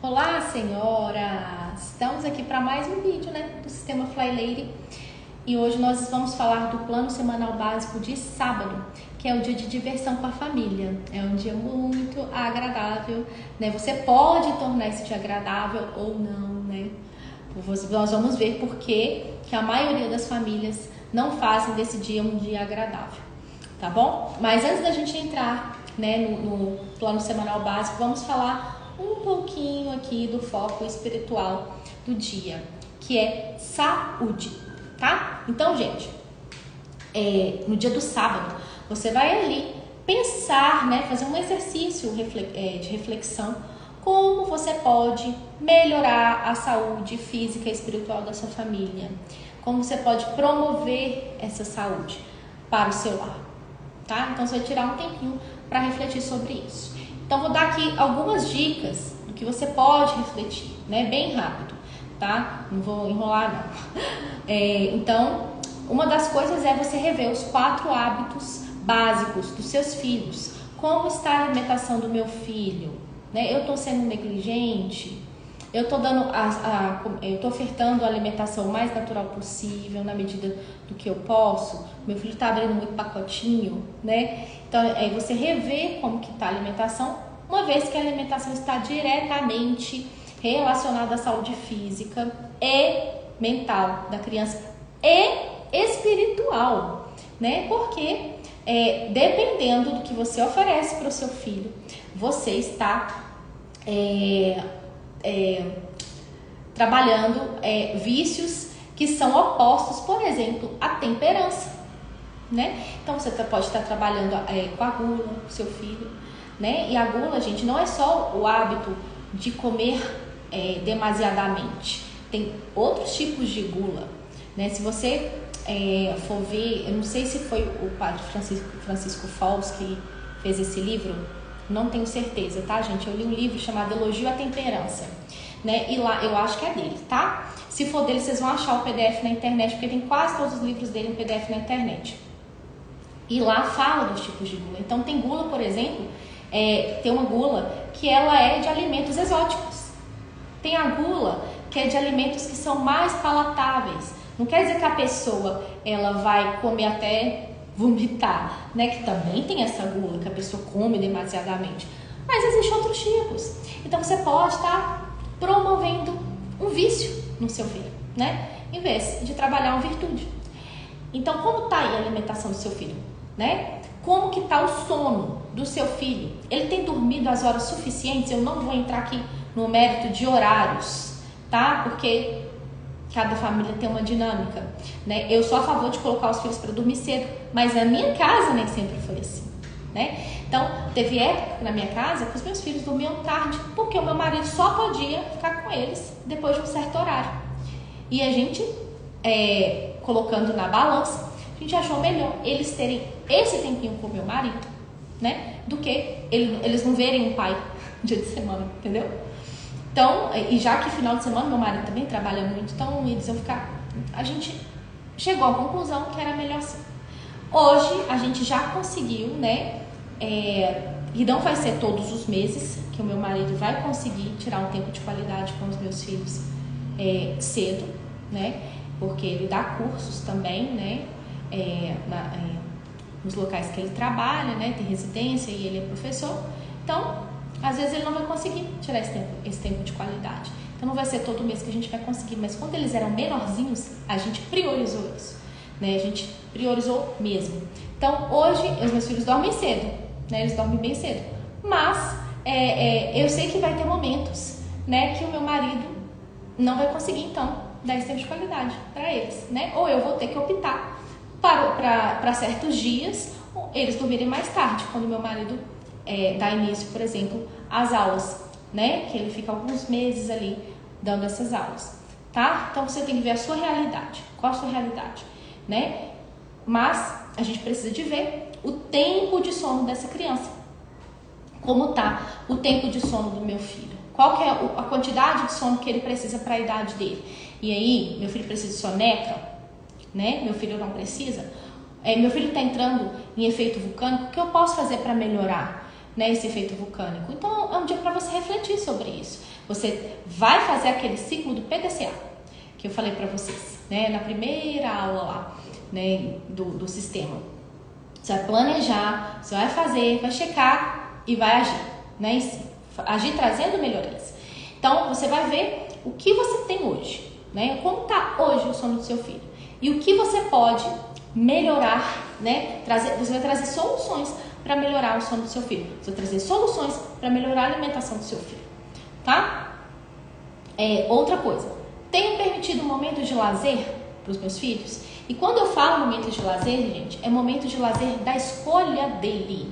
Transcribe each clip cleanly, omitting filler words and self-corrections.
Olá, senhoras! Estamos aqui para mais um vídeo, do Sistema Fly Lady. E hoje nós vamos falar do plano semanal básico de sábado, que é o dia de diversão com a família. É um dia muito agradável, Você pode tornar esse dia agradável ou não, Nós vamos ver por que a maioria das famílias não fazem desse dia um dia agradável, tá bom? Mas antes da gente entrar, no plano semanal básico, vamos falar um pouquinho aqui do foco espiritual do dia, que é saúde, tá? Então, gente, no dia do sábado, você vai ali pensar, fazer um exercício de reflexão, como você pode melhorar a saúde física e espiritual da sua família, como você pode promover essa saúde para o seu lar, tá? Então, você vai tirar um tempinho para refletir sobre isso. Então, vou dar aqui algumas dicas do que você pode refletir, bem rápido, tá? Não vou enrolar, não. Então, uma das coisas é você rever os 4 hábitos básicos dos seus filhos. Como está a alimentação do meu filho? Eu estou sendo negligente? Eu estou ofertando a alimentação mais natural possível, na medida do que eu posso? Meu filho está abrindo muito pacotinho, Então, você rever como que está a alimentação, uma vez que a alimentação está diretamente relacionada à saúde física e mental da criança e espiritual, Porque dependendo do que você oferece para o seu filho, você está trabalhando vícios que são opostos, por exemplo, à temperança, Então você pode estar trabalhando com a gula, com seu filho, E a gula, gente, não é só o hábito de comer demasiadamente. Tem outros tipos de gula, Se você for ver, eu não sei se foi o padre Francisco Fols que fez esse livro, não tenho certeza, tá, gente? Eu li um livro chamado Elogio à Temperança, E lá, eu acho que é dele, tá? Se for dele, vocês vão achar o PDF na internet, porque tem quase todos os livros dele em PDF na internet. E lá fala dos tipos de gula. Então, tem gula, por exemplo, tem uma gula que ela é de alimentos exóticos. Tem a gula que é de alimentos que são mais palatáveis. Não quer dizer que a pessoa ela vai comer até vomitar, Que também tem essa gula, que a pessoa come demasiadamente. Mas existem outros tipos. Então, você pode estar promovendo um vício no seu filho, Em vez de trabalhar uma virtude. Então, como está aí a alimentação do seu filho, Como que está o sono do seu filho? Ele tem dormido as horas suficientes? Eu não vou entrar aqui no mérito de horários, tá? Porque cada família tem uma dinâmica, Eu sou a favor de colocar os filhos para dormir cedo, mas na minha casa nem sempre foi assim, Então, teve época na minha casa que os meus filhos dormiam tarde, porque o meu marido só podia ficar com eles depois de um certo horário. E a gente, colocando na balança, a gente achou melhor eles terem esse tempinho com o meu marido, Do que eles não verem o pai dia de semana, entendeu? Então, e já que final de semana meu marido também trabalha muito, então eles iam ficar... A gente chegou à conclusão que era melhor assim. Hoje a gente já conseguiu, e não vai ser todos os meses que o meu marido vai conseguir tirar um tempo de qualidade com os meus filhos cedo, Porque ele dá cursos também, nos locais que ele trabalha, tem residência e ele é professor. Então, às vezes ele não vai conseguir tirar esse tempo de qualidade. Então, não vai ser todo mês que a gente vai conseguir. Mas quando eles eram menorzinhos, a gente priorizou isso, A gente priorizou mesmo. Então, hoje, os meus filhos dormem cedo, Eles dormem bem cedo. Mas, eu sei que vai ter momentos, que o meu marido não vai conseguir, então, dar esse tempo de qualidade para eles, Ou eu vou ter que optar para certos dias, eles dormirem mais tarde, quando meu marido dá início, por exemplo, às aulas, Que ele fica alguns meses ali dando essas aulas, tá? Então, você tem que ver a sua realidade. Qual a sua realidade, Mas a gente precisa de ver o tempo de sono dessa criança. Como tá o tempo de sono do meu filho? Qual que é a quantidade de sono que ele precisa para a idade dele? E aí, meu filho precisa de soneca, Meu filho não precisa? Meu filho está entrando em efeito vulcânico. O que eu posso fazer para melhorar, esse efeito vulcânico? Então, é um dia para você refletir sobre isso. Você vai fazer aquele ciclo do PDCA, que eu falei para vocês, né? Na primeira aula lá, né? Do sistema. Você vai planejar, você vai fazer, vai checar e vai agir, né? Agir trazendo melhorias. Então, você vai ver o que você tem hoje, né? Como está hoje o sono do seu filho. E o que você pode melhorar, né? Você vai trazer soluções para melhorar o sono do seu filho. Você vai trazer soluções para melhorar a alimentação do seu filho, tá? Outra coisa, tenho permitido um momento de lazer para os meus filhos? E quando eu falo momento de lazer, gente, é momento de lazer da escolha dele,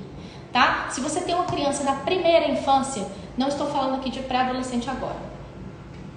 tá? Se você tem uma criança na primeira infância, não estou falando aqui de pré-adolescente agora.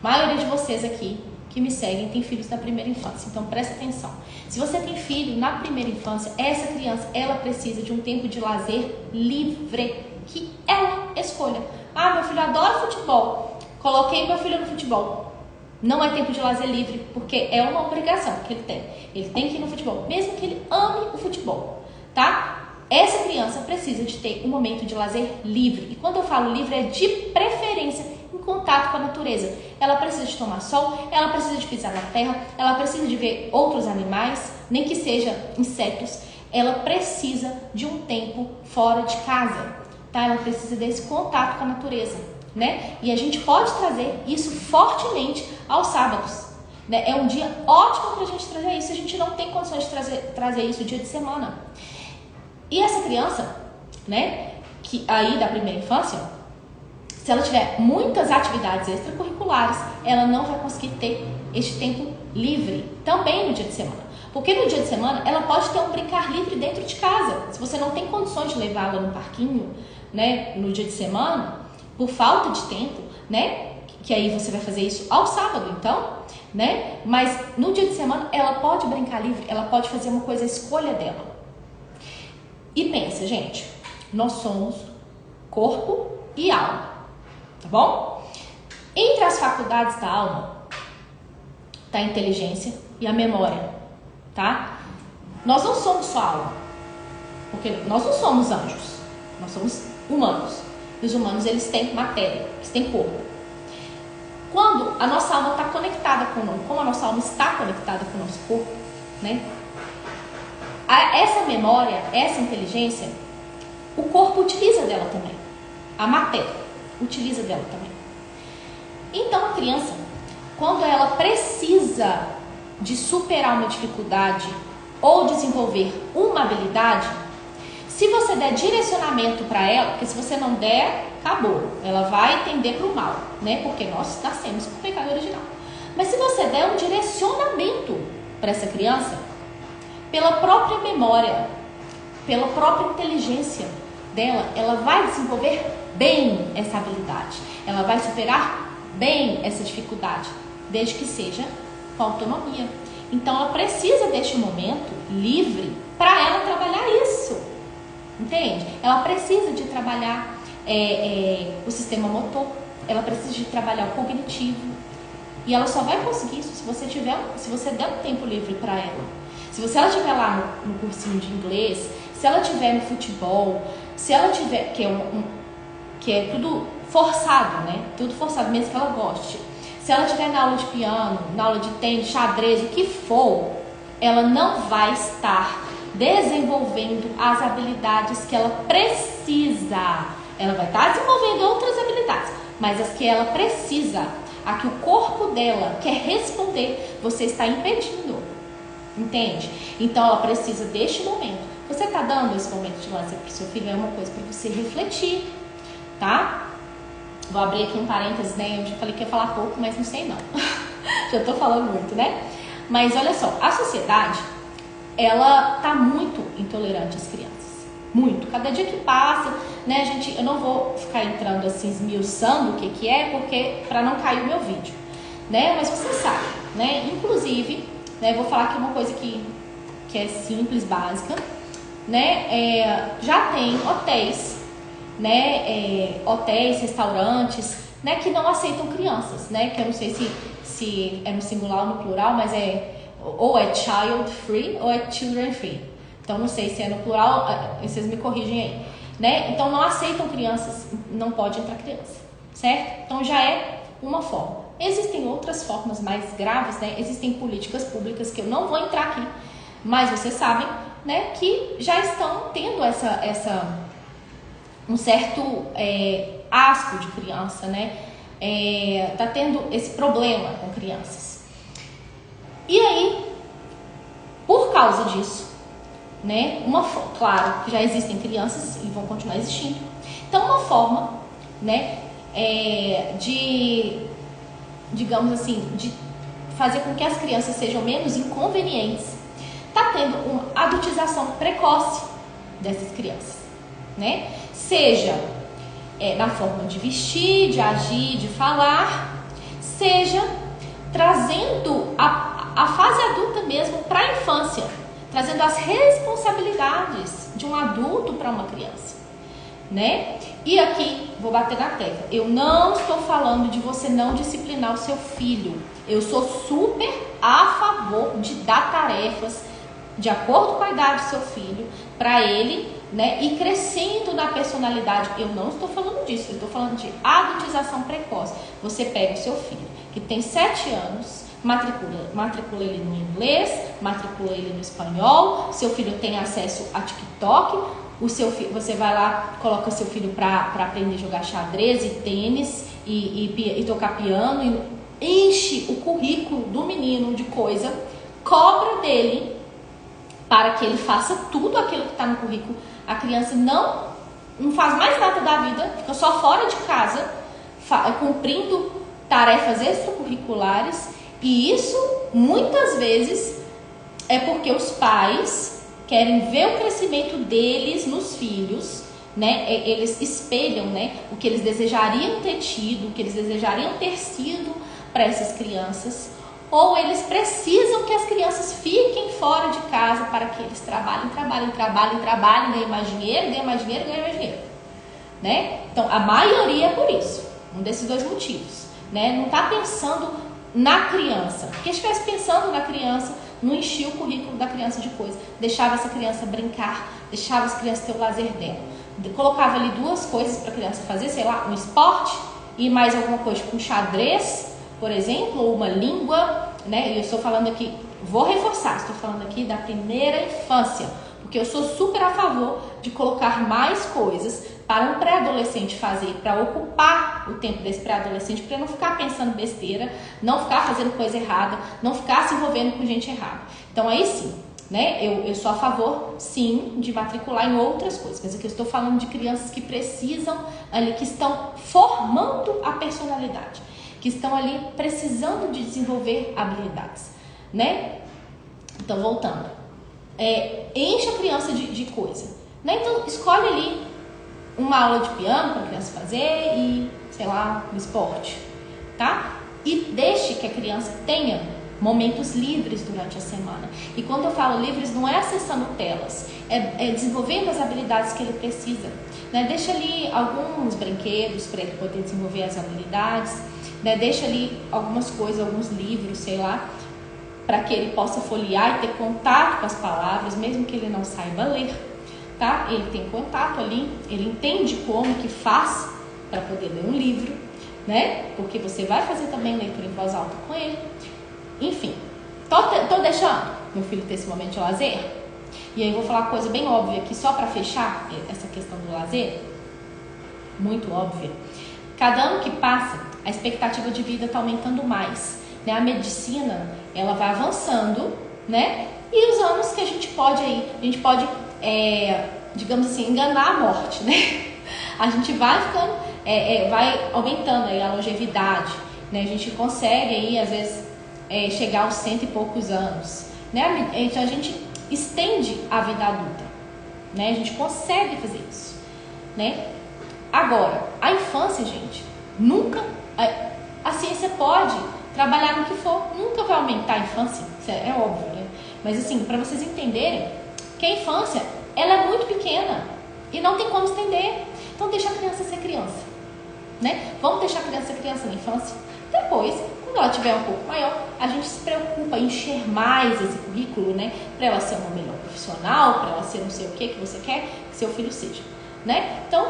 A maioria de vocês aqui que me seguem tem filhos na primeira infância, então presta atenção. Se você tem filho na primeira infância, essa criança, ela precisa de um tempo de lazer livre, que ela escolha. Ah, meu filho adora futebol, coloquei meu filho no futebol. Não é tempo de lazer livre, porque é uma obrigação que ele tem. Ele tem que ir no futebol, mesmo que ele ame o futebol, tá? Essa criança precisa de ter um momento de lazer livre. E quando eu falo livre, é de preferência em contato com a natureza. Ela precisa de tomar sol, ela precisa de pisar na terra, ela precisa de ver outros animais, nem que seja insetos. Ela precisa de um tempo fora de casa, tá? Ela precisa desse contato com a natureza, né? E a gente pode trazer isso fortemente aos sábados, né? É um dia ótimo para a gente trazer isso. A gente não tem condições de trazer isso dia de semana. E essa criança, né, que aí da primeira infância, se ela tiver muitas atividades extracurriculares, ela não vai conseguir ter este tempo livre também no dia de semana. Porque no dia de semana ela pode ter um brincar livre dentro de casa. Se você não tem condições de levá-la no parquinho, né, no dia de semana, por falta de tempo, né, que aí você vai fazer isso ao sábado, então, né, mas no dia de semana ela pode brincar livre, ela pode fazer uma coisa, a escolha dela. E pensa, gente, nós somos corpo e alma, tá bom? Entre as faculdades da alma tá a inteligência e a memória, tá? Nós não somos só alma, porque nós não somos anjos, nós somos humanos. E os humanos, eles têm matéria, eles têm corpo. Quando a nossa alma está conectada com o nome, como a nossa alma está conectada com o nosso corpo, né? Essa memória, essa inteligência, o corpo utiliza dela também. A matéria utiliza dela também. Então a criança, quando ela precisa de superar uma dificuldade ou desenvolver uma habilidade, se você der direcionamento para ela, porque se você não der, acabou. Ela vai tender para o mal, né? Porque nós nascemos com o pecado original. Mas se você der um direcionamento para essa criança, pela própria memória, pela própria inteligência dela, ela vai desenvolver bem essa habilidade. Ela vai superar bem essa dificuldade, desde que seja com autonomia. Então ela precisa deste momento livre para ela trabalhar isso. Entende? Ela precisa de trabalhar o sistema motor, ela precisa de trabalhar o cognitivo. E ela só vai conseguir isso se você der um tempo livre para ela. Se ela estiver lá no cursinho de inglês, se ela estiver no futebol, se ela tiver, que é tudo forçado, né? Tudo forçado, mesmo que ela goste. Se ela estiver na aula de piano, na aula de tênis, xadrez, o que for, ela não vai estar desenvolvendo as habilidades que ela precisa. Ela vai estar desenvolvendo outras habilidades, mas as que ela precisa, a que o corpo dela quer responder, você está impedindo. Entende? Então ela precisa deste momento. Você está dando esse momento de lazer para o seu filho? É uma coisa para você refletir, tá? Vou abrir aqui um parênteses, né? Eu já falei que ia falar pouco, mas não sei não. Já estou falando muito, né? Mas olha só, a sociedade, ela está muito intolerante às crianças. Muito. Cada dia que passa, né, eu não vou ficar entrando assim, esmiuçando o que é, porque para não cair o meu vídeo, né? Mas você sabe, né? Inclusive, né, vou falar aqui uma coisa que é simples, básica, né? Já tem hotéis, né? Hotéis, restaurantes, né? Que não aceitam crianças, né? Que eu não sei se é no singular ou no plural, mas ou é child free ou é children free. Então não sei se é no plural, vocês me corrigem aí, né? Então não aceitam crianças, não pode entrar criança, certo? Então já é uma forma. Existem outras formas mais graves, né? Existem políticas públicas que eu não vou entrar aqui, mas vocês sabem, né, que já estão tendo um certo asco de criança, né? Tá tendo esse problema com crianças. E aí, por causa disso, né, claro que já existem crianças e vão continuar existindo. Então, uma forma, né, digamos assim, de fazer com que as crianças sejam menos inconvenientes, tá tendo uma adultização precoce dessas crianças, né? Seja na forma de vestir, de agir, de falar, seja trazendo a fase adulta mesmo para a infância, trazendo as responsabilidades de um adulto para uma criança, né? E aqui vou bater na tecla, eu não estou falando de você não disciplinar o seu filho, eu sou super a favor de dar tarefas de acordo com a idade do seu filho, para ele, né, ir crescendo na personalidade. Eu não estou falando disso, eu estou falando de adultização precoce. Você pega o seu filho, que tem 7 anos, matricula ele no inglês, matricula ele no espanhol, seu filho tem acesso a TikTok, você vai lá, coloca o seu filho para aprender a jogar xadrez e tênis e tocar piano, e enche o currículo do menino de coisa, cobra dele para que ele faça tudo aquilo que está no currículo. A criança não faz mais nada da vida, fica só fora de casa, cumprindo tarefas extracurriculares, e isso muitas vezes é porque os pais querem ver o crescimento deles nos filhos, né? Eles espelham, né, o que eles desejariam ter tido, o que eles desejariam ter sido para essas crianças, ou eles precisam que as crianças fiquem fora de casa para que eles trabalhem, ganhem mais dinheiro, né? Então, a maioria é por isso, um desses dois motivos, né? Não está pensando na criança, porque se estivesse pensando na criança, não enchia o currículo da criança de coisa, deixava essa criança brincar, deixava essa criança ter o lazer dela, colocava ali 2 coisas para a criança fazer, sei lá, um esporte e mais alguma coisa, tipo um xadrez, por exemplo, ou uma língua, né? E eu estou falando aqui, vou reforçar, estou falando aqui da primeira infância, porque eu sou super a favor de colocar mais coisas para um pré-adolescente fazer, para ocupar o tempo desse pré-adolescente, para não ficar pensando besteira, não ficar fazendo coisa errada, não ficar se envolvendo com gente errada. Então aí sim, né? Eu sou a favor, sim, de matricular em outras coisas, mas aqui eu estou falando de crianças que precisam ali, que estão formando a personalidade, que estão ali precisando de desenvolver habilidades, né? Então, voltando, enche a criança de coisa, né? Então, escolhe ali uma aula de piano para a criança fazer e, sei lá, um esporte, tá? E deixe que a criança tenha momentos livres durante a semana. E quando eu falo livres, não é acessando telas, é desenvolvendo as habilidades que ele precisa, né? Deixa ali alguns brinquedos para ele poder desenvolver as habilidades, né? Deixa ali algumas coisas, alguns livros, sei lá, para que ele possa folhear e ter contato com as palavras, mesmo que ele não saiba ler, tá? Ele tem contato ali, ele entende como que faz para poder ler um livro, né? Porque você vai fazer também leitura em voz alta com ele. Enfim, tô deixando meu filho ter esse momento de lazer. E aí eu vou falar uma coisa bem óbvia aqui, só para fechar essa questão do lazer, muito óbvia. Cada ano que passa, a expectativa de vida está aumentando mais, né? A medicina, ela vai avançando, né? E os anos que a gente pode, digamos assim, enganar a morte, né? A gente vai ficando, vai aumentando aí a longevidade, né? A gente consegue aí, às vezes, chegar aos 100 e poucos anos, né? Então a gente estende a vida adulta, né? A gente consegue fazer isso, né? Agora, a infância, gente, nunca, a ciência pode trabalhar no que for, nunca vai aumentar a infância, isso é óbvio, né? Mas assim, para vocês entenderem que a infância, ela é muito pequena e não tem como estender. Então deixa a criança ser criança, né? Vamos deixar a criança ser criança na infância. Depois, quando ela tiver um pouco maior, a gente se preocupa em encher mais esse currículo, né? Para ela ser uma melhor profissional, para ela ser não sei o que você quer que seu filho seja, né? Então,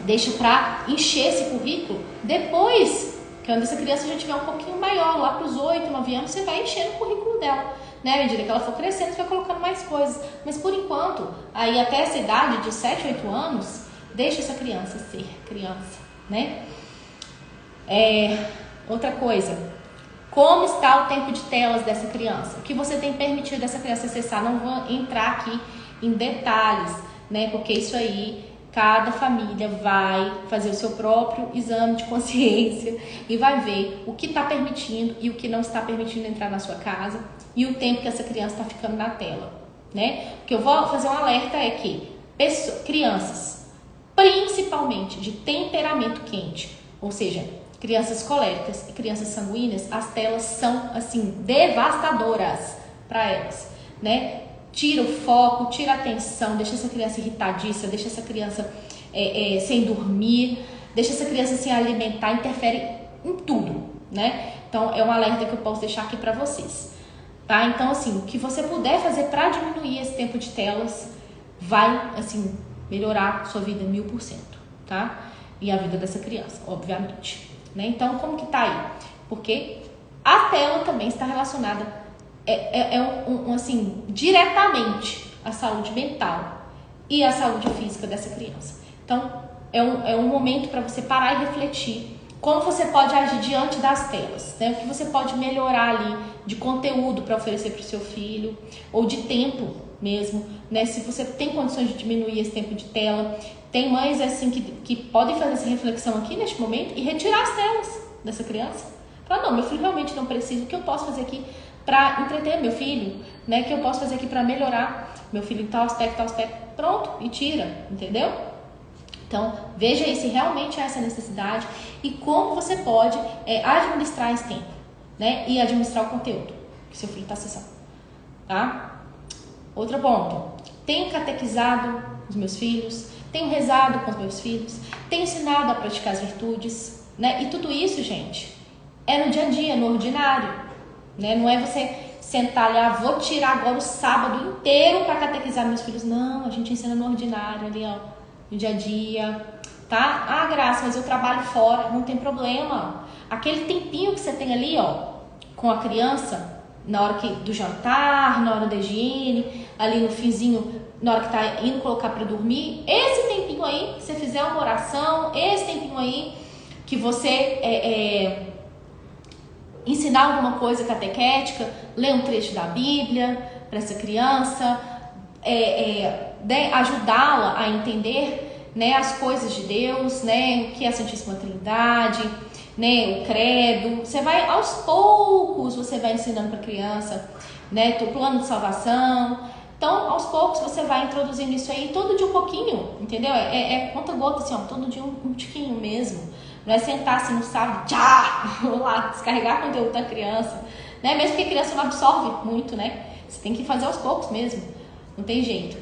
deixa para encher esse currículo depois Quando essa criança já tiver um pouquinho maior, lá para os 8, 9 anos, você vai enchendo o currículo dela, né? À medida que ela for crescendo, você vai colocando mais coisas. Mas por enquanto, aí até essa idade de 7, 8 anos, deixa essa criança ser criança, né? Outra coisa, como está o tempo de telas dessa criança? O que você tem permitido dessa criança acessar? Não vou entrar aqui em detalhes, né? Porque isso aí, cada família vai fazer o seu próprio exame de consciência e vai ver o que está permitindo e o que não está permitindo entrar na sua casa e o tempo que essa criança está ficando na tela, né? O que eu vou fazer um alerta é que crianças, principalmente de temperamento quente, ou seja, crianças coléricas e crianças sanguíneas, as telas são, assim, devastadoras para elas, né? Tira o foco, tira a atenção, deixa essa criança irritadiça, deixa essa criança sem dormir, deixa essa criança sem alimentar, interfere em tudo, né? Então, é um alerta que eu posso deixar aqui para vocês, tá? Então, assim, o que você puder fazer para diminuir esse tempo de telas vai, assim, melhorar sua vida 1000%, tá? E a vida dessa criança, obviamente. Né? Então, como que tá aí? Porque a tela também está relacionada assim, diretamente à saúde mental e à saúde física dessa criança. Então, é um momento para você parar e refletir como você pode agir diante das telas, né? O que você pode melhorar ali de conteúdo para oferecer para o seu filho, ou de tempo mesmo, né? Se você tem condições de diminuir esse tempo de tela. Tem mães assim que podem fazer essa reflexão aqui neste momento e retirar as telas dessa criança. Falar, não, meu filho realmente não precisa. O que eu posso fazer aqui para entreter meu filho? Né? O que eu posso fazer aqui para melhorar meu filho em tal aspecto, pronto, e tira, entendeu? Então, veja aí se realmente há essa necessidade e como você pode administrar esse tempo, né? E administrar o conteúdo que seu filho está acessando, tá? Outro ponto, tenho catequizado os meus filhos, tenho rezado com os meus filhos, tenho ensinado a praticar as virtudes, né? E tudo isso, gente, é no dia a dia, no ordinário, né? Não é você sentar ali, vou tirar agora o sábado inteiro para catequizar meus filhos. Não, a gente ensina no ordinário ali, ó, no dia a dia, tá? Ah, Graça, mas eu trabalho fora, não tem problema. Aquele tempinho que você tem ali, ó, com a criança, na hora do jantar, na hora da higiene, ali no finzinho, na hora que tá indo colocar para dormir, esse tempinho aí, que você fizer uma oração, esse tempinho aí que você ensinar alguma coisa catequética, ler um trecho da Bíblia para essa criança, ajudá-la a entender, né, as coisas de Deus, né, o que é a Santíssima Trindade, né, o credo. Você vai aos poucos, você vai ensinando para a criança, né, o plano de salvação. Então, aos poucos você vai introduzindo isso aí, todo dia um pouquinho, entendeu? Conta gota, assim, ó, todo dia um tiquinho mesmo. Não é sentar assim no sábado, vou lá, descarregar conteúdo da criança, né? Mesmo que a criança não absorve muito, né? Você tem que fazer aos poucos mesmo, não tem jeito.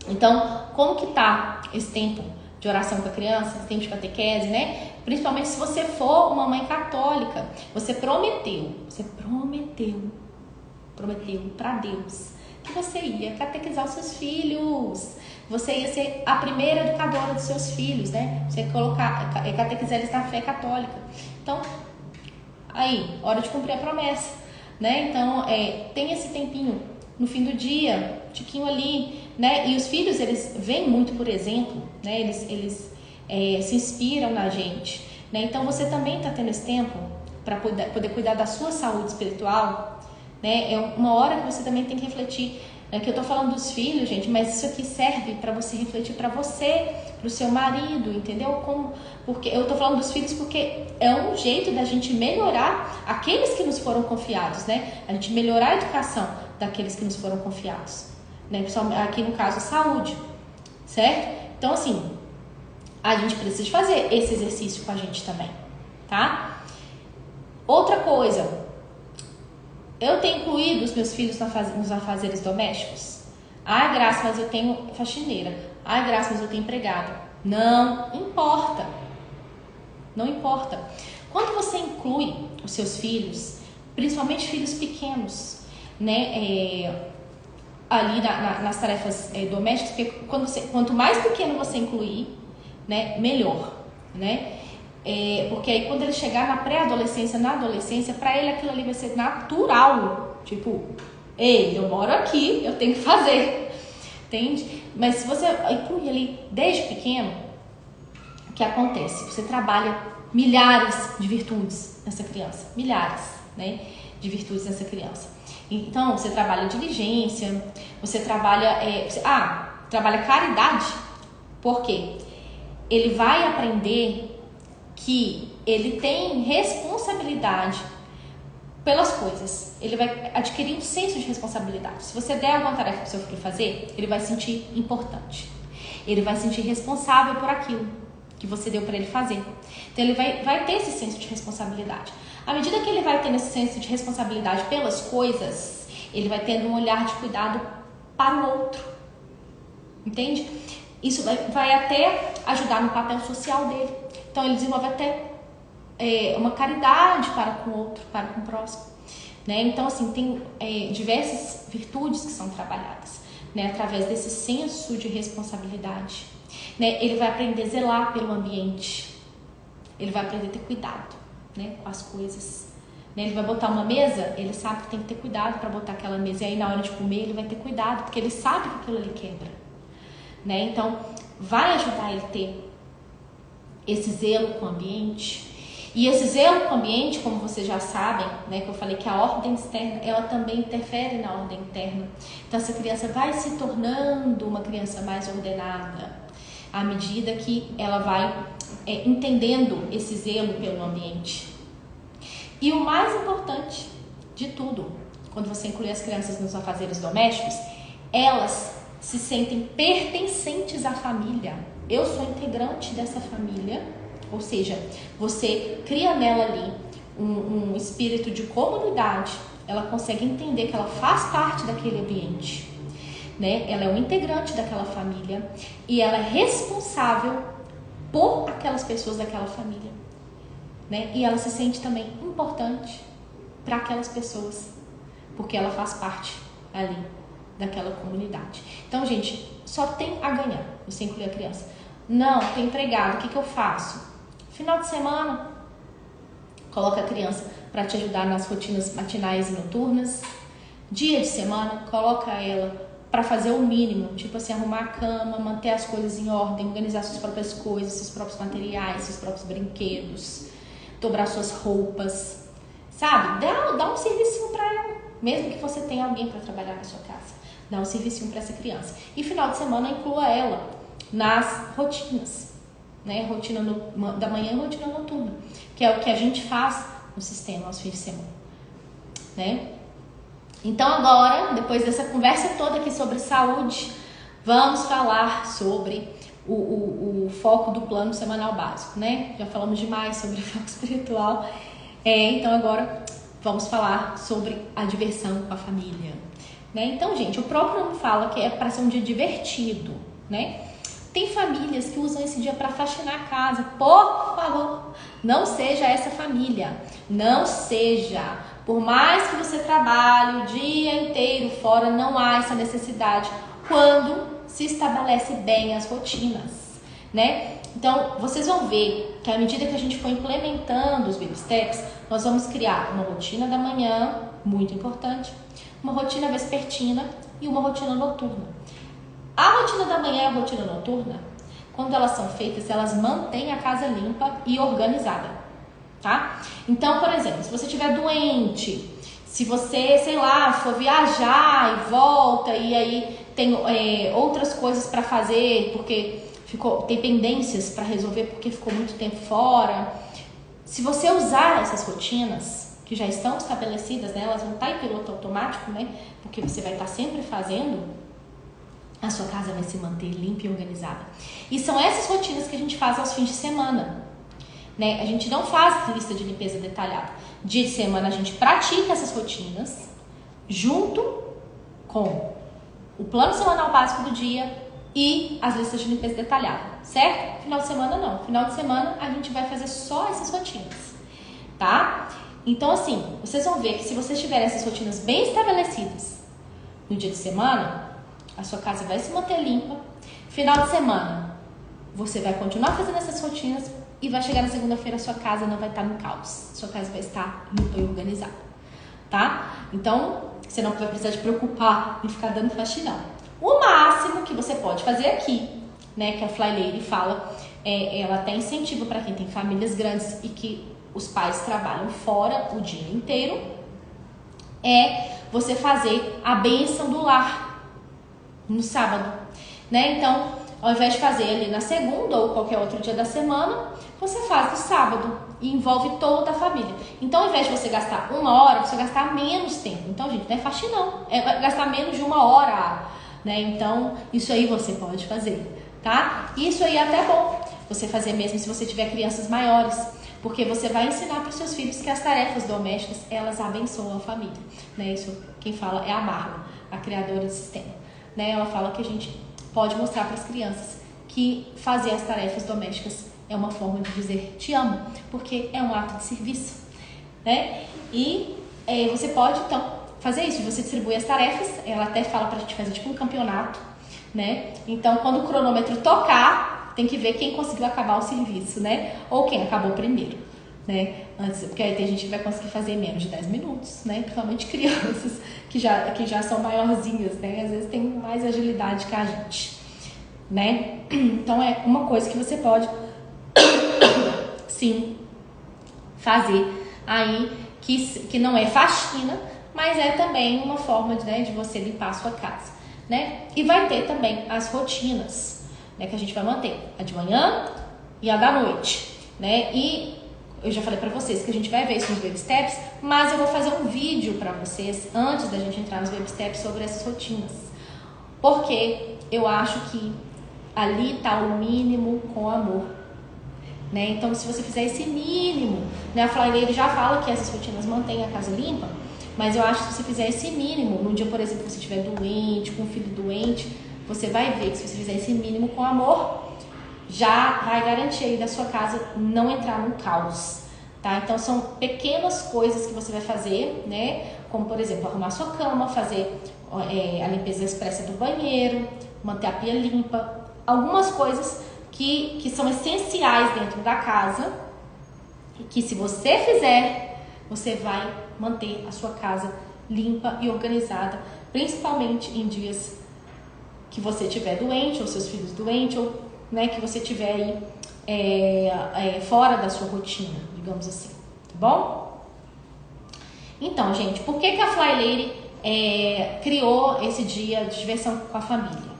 Então, como que tá esse tempo de oração com a criança, esse tempo de catequese, né? Principalmente se você for uma mãe católica, você prometeu para Deus que você ia catequizar os seus filhos, você ia ser a primeira educadora dos seus filhos, né? Você ia catequizar eles na fé católica. Então, aí, hora de cumprir a promessa, né? Então, tem esse tempinho no fim do dia, tiquinho ali, né? E os filhos, eles veem muito por exemplo, né? Eles se inspiram na gente, né? Então, você também está tendo esse tempo para poder cuidar da sua saúde espiritual, né? É uma hora que você também tem que refletir, né? Que eu tô falando dos filhos, gente, mas isso aqui serve para você refletir para você, pro seu marido, entendeu? Porque eu tô falando dos filhos porque é um jeito da gente melhorar aqueles que nos foram confiados, né? A gente melhorar a educação daqueles que nos foram confiados, né? Aqui no caso, saúde, certo? Então, assim, a gente precisa fazer esse exercício com a gente também, tá? Outra coisa, eu tenho incluído os meus filhos nos afazeres domésticos? Ah, Graça, mas eu tenho faxineira. Ah, Graça, mas eu tenho empregada. Não importa. Não importa. Quando você inclui os seus filhos, principalmente filhos pequenos, né, ali nas tarefas domésticas, porque quanto mais pequeno você incluir, né, melhor, né? Porque aí quando ele chegar na pré-adolescência, na adolescência, pra ele aquilo ali vai ser natural. Tipo, ei, eu moro aqui, eu tenho que fazer. Entende? Mas se você inclui ali desde pequeno, o que acontece? Você trabalha milhares de virtudes nessa criança. Milhares, né? De virtudes nessa criança. Então, você trabalha diligência, você trabalha... trabalha caridade. Por quê? Ele vai aprender que ele tem responsabilidade pelas coisas. Ele vai adquirir um senso de responsabilidade. Se você der alguma tarefa para o seu filho fazer, ele vai se sentir importante. Ele vai se sentir responsável por aquilo que você deu para ele fazer. Então, ele vai ter esse senso de responsabilidade. À medida que ele vai tendo esse senso de responsabilidade pelas coisas, ele vai tendo um olhar de cuidado para o outro. Entende? Isso vai até ajudar no papel social dele. Então, ele desenvolve até uma caridade para com o outro, para com o próximo. Né? Então, assim, tem diversas virtudes que são trabalhadas, né? Através desse senso de responsabilidade. Né? Ele vai aprender a zelar pelo ambiente. Ele vai aprender a ter cuidado, né? Com as coisas. Né? Ele vai botar uma mesa, ele sabe que tem que ter cuidado para botar aquela mesa. E aí, na hora de comer, ele vai ter cuidado, porque ele sabe que aquilo ali quebra. Né? Então, vai ajudar ele a ter esse zelo com o ambiente. E esse zelo com o ambiente, como vocês já sabem, né, que eu falei que a ordem externa, ela também interfere na ordem interna. Então, essa criança vai se tornando uma criança mais ordenada à medida que ela vai entendendo esse zelo pelo ambiente. E o mais importante de tudo, quando você inclui as crianças nos afazeres domésticos, elas se sentem pertencentes à família. Eu sou integrante dessa família, ou seja, você cria nela ali um espírito de comunidade. Ela consegue entender que ela faz parte daquele ambiente, né? Ela é um integrante daquela família e ela é responsável por aquelas pessoas daquela família, né? E ela se sente também importante para aquelas pessoas, porque ela faz parte ali daquela comunidade. Então, gente, só tem a ganhar você incluir a criança. Não, tem empregado, o que eu faço? Final de semana, coloca a criança para te ajudar nas rotinas matinais e noturnas. Dia de semana, coloca ela para fazer o mínimo, tipo assim, arrumar a cama, manter as coisas em ordem, organizar suas próprias coisas, seus próprios materiais, seus próprios brinquedos, dobrar suas roupas, sabe? Dá um servicinho para ela, mesmo que você tenha alguém para trabalhar na sua casa. Dá um servicinho para essa criança. E final de semana, inclua ela nas rotinas, né? Rotina da manhã e rotina noturna, que é o que a gente faz no sistema aos fins de semana, né? Então agora, depois dessa conversa toda aqui sobre saúde, vamos falar sobre o foco do plano semanal básico, né? Já falamos demais sobre o foco espiritual, então agora vamos falar sobre a diversão com a família, né? Então, gente, o próprio nome fala que é para ser um dia divertido, né? Tem famílias que usam esse dia para faxinar a casa. Por favor, não seja essa família. Não seja. Por mais que você trabalhe o dia inteiro fora, não há essa necessidade quando se estabelece bem as rotinas, né? Então, vocês vão ver que à medida que a gente for implementando os baby steps, nós vamos criar uma rotina da manhã, muito importante, uma rotina vespertina e uma rotina noturna. A rotina da manhã e a rotina noturna, quando elas são feitas, elas mantêm a casa limpa e organizada, tá? Então, por exemplo, se você estiver doente, se você, sei lá, for viajar e volta e aí tem outras coisas para fazer, porque tem pendências para resolver porque ficou muito tempo fora. Se você usar essas rotinas que já estão estabelecidas, né, elas vão estar em piloto automático, né? Porque você vai estar sempre fazendo, a sua casa vai se manter limpa e organizada. E são essas rotinas que a gente faz aos fins de semana, né? A gente não faz lista de limpeza detalhada. Dia de semana a gente pratica essas rotinas junto com o plano semanal básico do dia e as listas de limpeza detalhada, certo? Final de semana não. Final de semana a gente vai fazer só essas rotinas, tá? Então, assim, vocês vão ver que se vocês tiverem essas rotinas bem estabelecidas no dia de semana, a sua casa vai se manter limpa. Final de semana, você vai continuar fazendo essas rotinas e vai chegar na segunda-feira, a sua casa não vai estar no caos, sua casa vai estar limpa e organizada, tá? Então, você não vai precisar de preocupar em ficar dando faxinão. O máximo que você pode fazer aqui, né, que a Fly Lady fala, ela até incentiva para quem tem famílias grandes e que os pais trabalham fora o dia inteiro, é você fazer a bênção do lar no sábado, né? Então, ao invés de fazer ali na segunda ou qualquer outro dia da semana, você faz no sábado e envolve toda a família. Então, ao invés de você gastar 1 hora, você vai gastar menos tempo. Então, gente, não é faxinão, vai gastar menos de 1 hora, né? Então, isso aí você pode fazer, tá? Isso aí é até bom você fazer mesmo se você tiver crianças maiores, porque você vai ensinar para os seus filhos que as tarefas domésticas, elas abençoam a família, né? Isso quem fala é a Marla, a criadora do sistema, né? Ela fala que a gente pode mostrar para as crianças que fazer as tarefas domésticas é uma forma de dizer te amo, porque é um ato de serviço, né? E você pode, então, fazer isso. Você distribui as tarefas, ela até fala pra gente fazer tipo um campeonato, né? Então, quando o cronômetro tocar, tem que ver quem conseguiu acabar o serviço, né? Ou quem acabou primeiro, né? Antes, porque aí tem gente que vai conseguir fazer em menos de 10 minutos, né? Principalmente crianças que já são maiorzinhas, né? Às vezes tem mais agilidade que a gente, né? Então, é uma coisa que você pode sim fazer aí, que não é faxina, mas é também uma forma de você limpar a sua casa, né? E vai ter também as rotinas, né, que a gente vai manter, a de manhã e a da noite, né? E eu já falei pra vocês que a gente vai ver isso nos Baby Steps, mas eu vou fazer um vídeo pra vocês antes da gente entrar nos Baby Steps sobre essas rotinas, porque eu acho que ali tá o mínimo com amor, né? Então, se você fizer esse mínimo, né? A Fly Lady já fala que essas rotinas mantêm a casa limpa, mas eu acho que se você fizer esse mínimo, num dia, por exemplo, que você estiver doente, com um filho doente, você vai ver que se você fizer esse mínimo com amor, já vai garantir aí da sua casa não entrar num caos, tá? Então, são pequenas coisas que você vai fazer, né? Como, por exemplo, arrumar sua cama, fazer a limpeza expressa do banheiro, manter a pia limpa, algumas coisas que são essenciais dentro da casa e que, se você fizer, você vai manter a sua casa limpa e organizada, principalmente em dias que você estiver doente, ou seus filhos doentes, ou, né, que você estiver aí fora da sua rotina, digamos assim, tá bom? Então, gente, por que a Fly Lady criou esse dia de diversão com a família?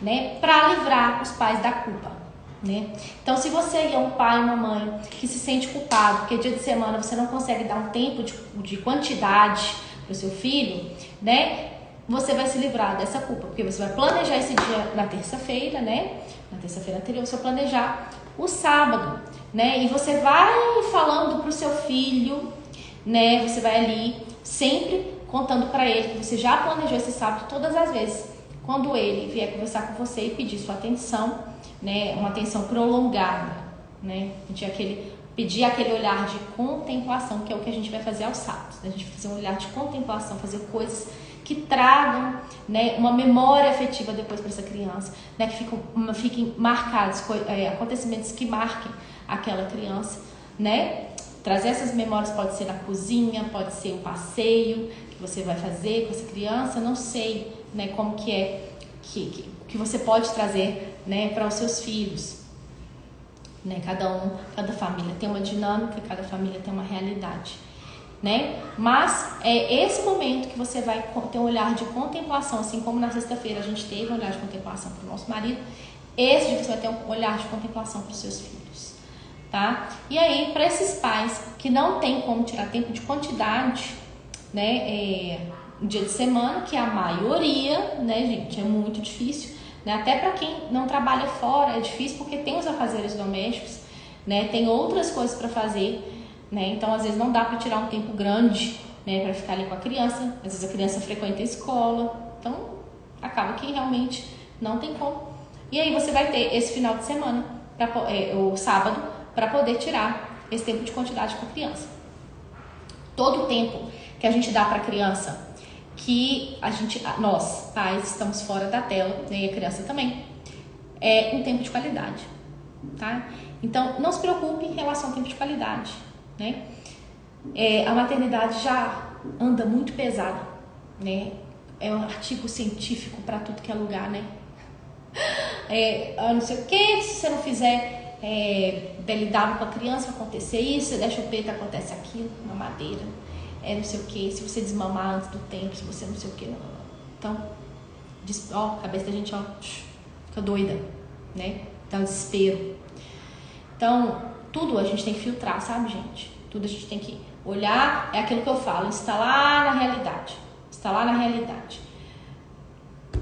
Né? Para livrar os pais da culpa, né? Então, se você é um pai e uma mãe que se sente culpado porque dia de semana você não consegue dar um tempo de quantidade para o seu filho, né? Você vai se livrar dessa culpa, porque você vai planejar esse dia na terça-feira, né? Na terça-feira anterior, você vai planejar o sábado, né? E você vai falando pro seu filho, né? Você vai ali sempre contando para ele que você já planejou esse sábado todas as vezes. Quando ele vier conversar com você e pedir sua atenção, né, uma atenção prolongada, né, pedir aquele olhar de contemplação, que é o que a gente vai fazer aos sábados, né? A gente vai fazer um olhar de contemplação, fazer coisas que tragam, né, uma memória afetiva depois para essa criança, né, que fiquem marcados, acontecimentos que marquem aquela criança, né? Trazer essas memórias pode ser na cozinha, pode ser um passeio que você vai fazer com essa criança, não sei, né, como que é que você pode trazer, né, para os seus filhos, né? Cada família tem uma dinâmica, cada família tem uma realidade, né? Mas é esse momento que você vai ter um olhar de contemplação, assim como na sexta-feira a gente teve um olhar de contemplação para o nosso marido, esse dia você vai ter um olhar de contemplação para os seus filhos, tá? E aí, para esses pais que não tem como tirar tempo de quantidade, né, no dia de semana, que é a maioria, né, gente, é muito difícil, né? Até para quem não trabalha fora é difícil, porque tem os afazeres domésticos, né? Tem outras coisas para fazer, né? Então, às vezes não dá para tirar um tempo grande, né, para ficar ali com a criança. Às vezes a criança frequenta a escola, então acaba que realmente não tem como. E aí você vai ter esse final de semana, o sábado, para poder tirar esse tempo de quantidade com a criança. Todo o tempo que a gente dá para a criança, que nós, pais, estamos fora da tela, né, e a criança também, é um tempo de qualidade, tá? Então, não se preocupe em relação ao tempo de qualidade, né? A maternidade já anda muito pesada, né? É um artigo científico para tudo que é lugar, né? Não sei o que, se você não fizer lidar com a criança, vai acontecer isso, você deixa o peito, acontece aquilo, uma madeira, não sei o que, se você desmamar antes do tempo, se você não sei o que, não. Então, a cabeça da gente fica doida, né? Dá um desespero. Então, tudo a gente tem que filtrar, sabe, gente? Tudo a gente tem que olhar, é aquilo que eu falo, instalar na realidade. Instalar na realidade.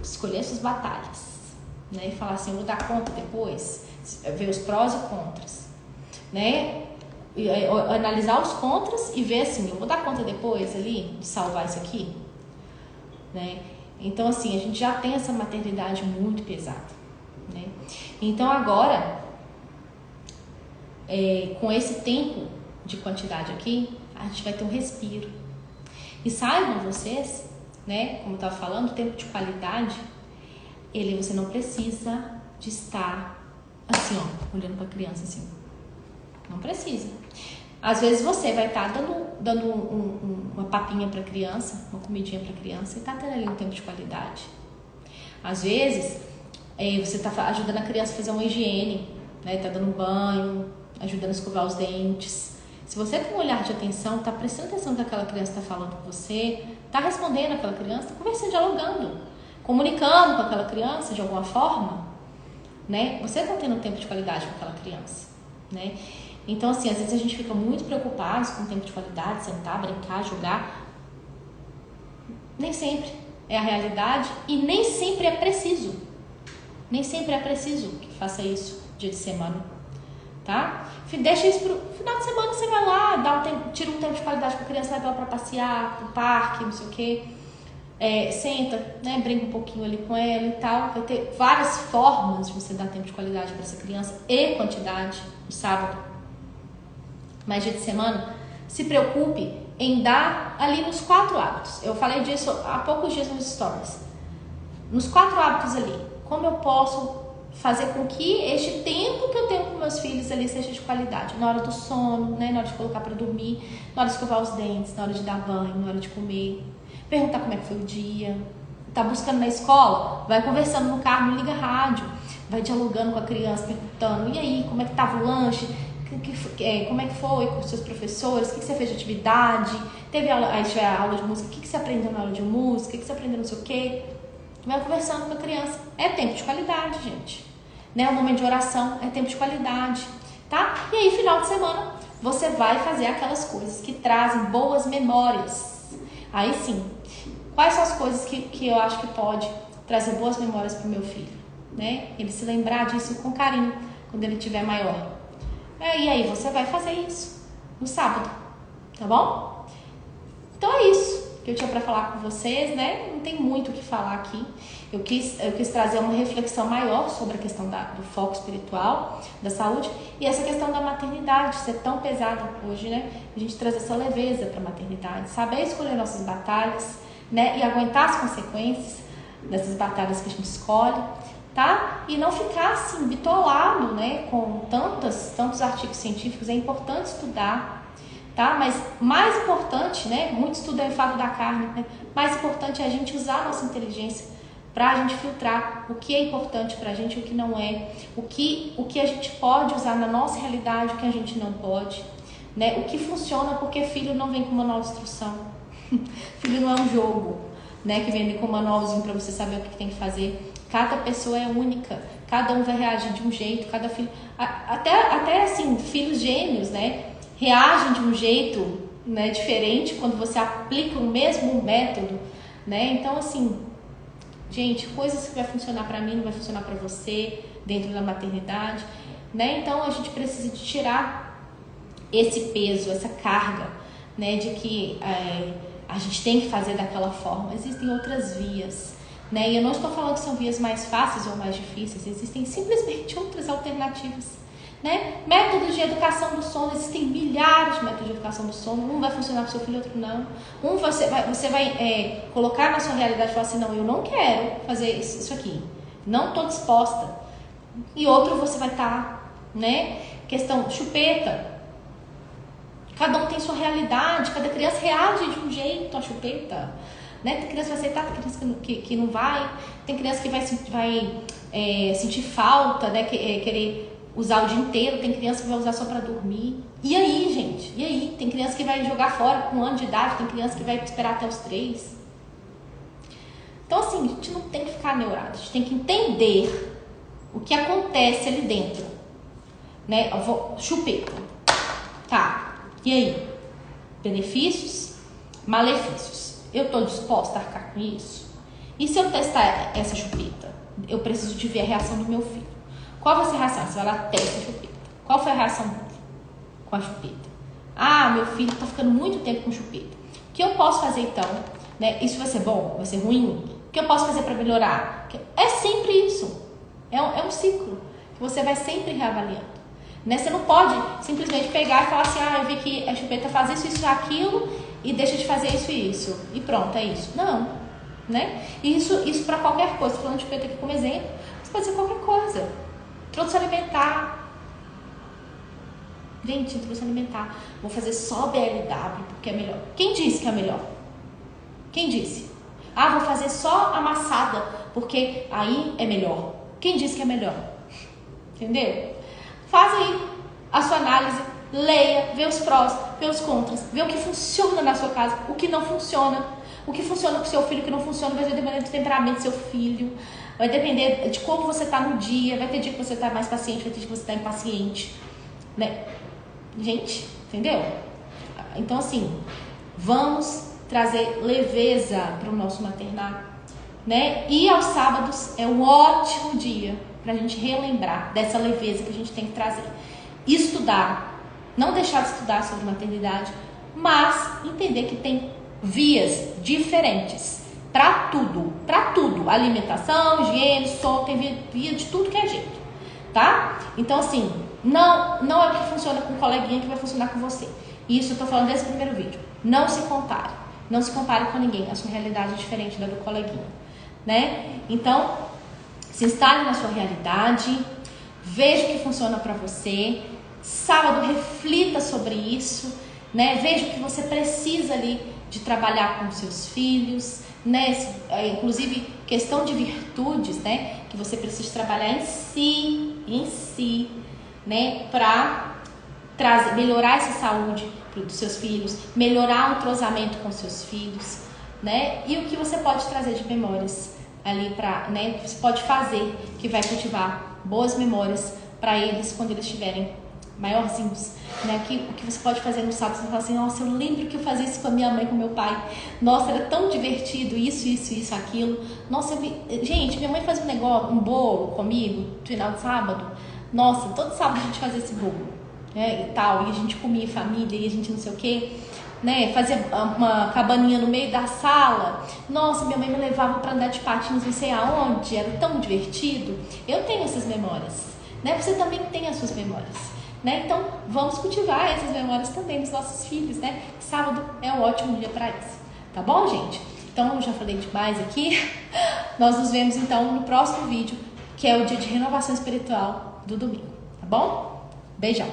Escolher suas batalhas, né? E falar assim, eu vou dar conta depois, ver os prós e contras, né? E analisar os contras e ver assim, eu vou dar conta depois ali de salvar isso aqui, né? Então, assim, a gente já tem essa maternidade muito pesada, né? Então, agora, com esse tempo de quantidade aqui, a gente vai ter um respiro. E saibam vocês, né, como eu estava falando, o tempo de qualidade, você não precisa de estar assim, ó, olhando para a criança assim. Não precisa. Às vezes você vai estar dando uma papinha para a criança, uma comidinha para a criança e está tendo ali um tempo de qualidade. Às vezes você está ajudando a criança a fazer uma higiene, né? Tá dando um banho, ajudando a escovar os dentes. Se você tem um olhar de atenção, está prestando atenção no que aquela criança está falando com você, está respondendo aquela criança, está conversando, dialogando, comunicando com aquela criança de alguma forma, né? Você está tendo um tempo de qualidade com aquela criança, né? Então, assim, às vezes a gente fica muito preocupado com o tempo de qualidade, sentar, brincar, jogar. Nem sempre é a realidade e nem sempre é preciso. Nem sempre é preciso que faça isso dia de semana, tá? Deixa isso pro final de semana, você vai lá, tira um tempo de qualidade com a criança, leva ela pra passear, pro parque, não sei o quê. Senta, né, brinca um pouquinho ali com ela e tal. Vai ter várias formas de você dar tempo de qualidade para essa criança e quantidade no sábado. Mas dia de semana, se preocupe em dar ali nos 4 hábitos. Eu falei disso há poucos dias nos stories. Nos 4 hábitos ali, como eu posso fazer com que este tempo que eu tenho com meus filhos ali seja de qualidade? Na hora do sono, né, na hora de colocar para dormir, na hora de escovar os dentes, na hora de dar banho, na hora de comer. Perguntar como é que foi o dia. Tá buscando na escola? Vai conversando no carro, não liga rádio. Vai dialogando com a criança, perguntando, e aí, como é que tava o lanche? Como é que foi com os seus professores? O que você fez de atividade? Teve aula, aí tiver aula de música, o que você aprendeu na aula de música? O que você aprendeu não sei o quê? Vai conversando com a criança. É tempo de qualidade, gente. Né? O momento de oração é tempo de qualidade, tá? E aí, final de semana, você vai fazer aquelas coisas que trazem boas memórias. Aí sim, quais são as coisas que eu acho que pode trazer boas memórias para o meu filho, né? Ele se lembrar disso com carinho quando ele estiver maior. E aí você vai fazer isso no sábado, tá bom? Então é isso que eu tinha para falar com vocês, né? Não tem muito o que falar aqui. Eu quis trazer uma reflexão maior sobre a questão do foco espiritual, da saúde e essa questão da maternidade ser tão pesada hoje, né? A gente traz essa leveza para a maternidade, saber escolher nossas batalhas, né? E aguentar as consequências dessas batalhas que a gente escolhe, tá? E não ficar assim bitolado, né? Com tantos artigos científicos. É importante estudar, tá? Mas mais importante, né? Muito estudo é fato da carne, né? Mais importante é a gente usar a nossa inteligência para a gente filtrar o que é importante para a gente e o que não é, o que a gente pode usar na nossa realidade, o que a gente não pode, né? O que funciona, porque filho não vem com manual de instrução, filho não é um jogo, né? Que vem com um manualzinho para você saber o que tem que fazer. Cada pessoa é única, cada um vai reagir de um jeito, cada filho, até assim, filhos gêmeos, né? Reagem de um jeito, né, diferente quando você aplica o mesmo método, né? Então, assim, gente, coisas que vai funcionar para mim não vai funcionar para você dentro da maternidade, né? Então a gente precisa de tirar esse peso, essa carga, né? De que a gente tem que fazer daquela forma. Existem outras vias, né? E eu não estou falando que são vias mais fáceis ou mais difíceis. Existem simplesmente outras alternativas, né? Métodos de educação do sono, existem milhares de métodos de educação do sono. Um vai funcionar para o seu filho, outro não. Um você vai colocar na sua realidade e falar assim, não, eu não quero fazer isso aqui, não estou disposta. E outro você vai estar, né, Questão chupeta. Cada um tem sua realidade, cada criança reage de um jeito à chupeta. Né? Tem criança que vai aceitar, tem criança que não vai. Tem criança que vai sentir falta, né? Querer usar o dia inteiro. Tem criança que vai usar só para dormir. E aí, gente? E aí? Tem criança que vai jogar fora com 1 ano de idade. Tem criança que vai esperar até os 3. Então, assim, a gente não tem que ficar neurado. A gente tem que entender o que acontece ali dentro. Né? Chupeta. Tá. E aí? Benefícios? Malefícios? Eu estou disposta a arcar com isso? E se eu testar essa chupeta? Eu preciso de ver a reação do meu filho. Qual vai ser a reação? Você vai lá, testa a chupeta. Qual foi a reação dele com a chupeta? Ah, meu filho está ficando muito tempo com chupeta. O que eu posso fazer então? Né? Isso vai ser bom? Vai ser ruim? O que eu posso fazer para melhorar? É sempre isso. É um ciclo que você vai sempre reavaliando. Né? Você não pode simplesmente pegar e falar assim, ah, eu vi que a chupeta faz isso, aquilo, e deixa de fazer isso e isso. E pronto, é isso. Não. Né? Isso para qualquer coisa. Estou falando de chupeta aqui como exemplo. Mas pode ser qualquer coisa. Introdução alimentar. Gente, introdução alimentar. Vou fazer só BLW porque é melhor. Quem disse que é melhor? Quem disse? Ah, vou fazer só amassada porque aí é melhor. Quem disse que é melhor? Entendeu? Faz aí a sua análise, leia, vê os prós, vê os contras, vê o que funciona na sua casa, o que não funciona. O que funciona com o seu filho, o que não funciona, vai depender do temperamento do seu filho, vai depender de como você está no dia, vai ter dia que você está mais paciente, vai ter dia que você está impaciente, né? Gente, entendeu? Então, assim, vamos trazer leveza para o nosso maternar, né? E aos sábados é um ótimo dia para a gente relembrar dessa leveza que a gente tem que trazer. Estudar, não deixar de estudar sobre maternidade, mas entender que tem vias diferentes para tudo, alimentação, higiene, sono, tem via de tudo que é jeito, tá? Então, assim, não é o que funciona com o coleguinha que vai funcionar com você. Isso eu tô falando desse primeiro vídeo. Não se compare com ninguém, a sua realidade é diferente da do coleguinha, né? Então, se instale na sua realidade, veja o que funciona para você. Sábado, reflita sobre isso, né? Veja o que você precisa ali de trabalhar com seus filhos, né? Inclusive questão de virtudes, né? Que você precisa trabalhar em si, né? Para melhorar essa saúde dos seus filhos, melhorar o entrosamento com seus filhos, né? E o que você pode trazer de memórias ali para, né? Que você pode fazer que vai cultivar boas memórias para eles quando eles estiverem maiorzinhos, né? O que você pode fazer no sábado, você fala assim, nossa, eu lembro que eu fazia isso com a minha mãe, com meu pai, nossa, era tão divertido, isso, aquilo, nossa, gente, minha mãe faz um bolo comigo no final de sábado, nossa, todo sábado a gente fazia esse bolo, né, e tal, e a gente comia em família, e a gente não sei o que, né, fazia uma cabaninha no meio da sala, nossa, minha mãe me levava para andar de patins não sei aonde, era tão divertido. Eu tenho essas memórias, né, você também tem as suas memórias. Né? Então, vamos cultivar essas memórias também dos nossos filhos, né? Sábado é um ótimo dia para isso, tá bom, gente? Então, eu já falei demais aqui. Nós nos vemos, então, no próximo vídeo, que é o dia de renovação espiritual do domingo, tá bom? Beijão!